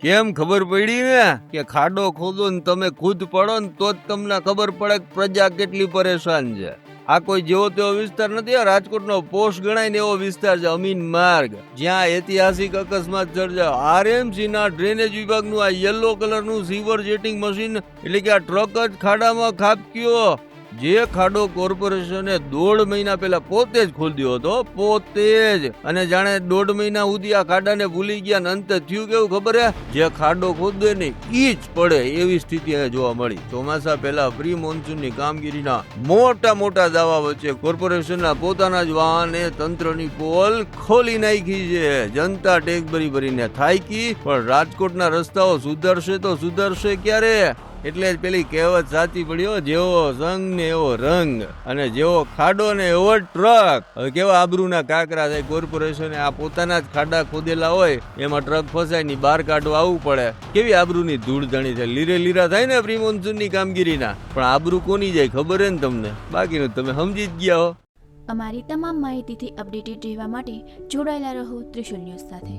કેમ ખબર પડી ને કે ખાડો ખોદો ને તમે ખુદ પડો ને તો જ તમને ખબર પડે કે પ્રજા કેટલી પરેશાન છે. આ કોઈ જેવો તેવો વિસ્તાર નથી. રાજકોટનો પોસ્ટ ગણાય ને એવો વિસ્તાર છે, અમીન માર્ગ, જ્યાં ઐતિહાસિક અકસ્માત સર્જાયો. આરએમસી ના ડ્રેનેજ વિભાગનું આ યલો કલરનું સીવર જેટિંગ મશીન એટલે કે આ ટ્રક જ ખાડામાં ખાબક્યો. જે ખાડો કોર્પોરેશને 1.5 મહિના પહેલા પોતે જ ખોલ્યો હતો, પોતે જ, અને જાણે 1.5 મહિના સુધી આ ખાડાને ભૂલી ગયા ને અંતે થયું કેવું ખબર હે? જે ખાડો ખોદે ને ઈ જ પડે એવી સ્થિતિ જોવા મળી. ચોમાસા પહેલા પ્રી મોન્સૂનની કામગીરીના મોટા દાવા વચ્ચે કોર્પોરેશનના પોતાના જ વાહને તંત્રની પોલ ખોલી નાખી છે. જનતા ટેક્સ ભરીને થાકી, પણ રાજકોટના રસ્તાઓ સુધરશે તો સુધરશે ક્યારે? એટલે જ પેલી કહેવત સાચી પડ્યો, જેવો સંગ ને એવો રંગ, અને જેવો ખાડો ને એવો ટ્રક. હવે કેવા આબરૂના કાકરા થાય. કોર્પોરેશને આ પોતાના જ ખાડા ખોદેલા હોય એમાં ટ્રક ફસાય ની બહાર કાઢવા આવવું પડે. કેવી આબરૂની ધૂળધણી થાય. લીરા થાય ને પ્રી મોન્સૂનની કામગીરીના, પણ આબરૂ કોની જાય ખબર હે ને તમને? બાકીનું તમે સમજી જ ગયા હો. અમારી તમામ માહિતીથી અપડેટેડ રહેવા માટે જોડાયેલા રહો ત્રિશુલ ન્યૂઝ સાથે.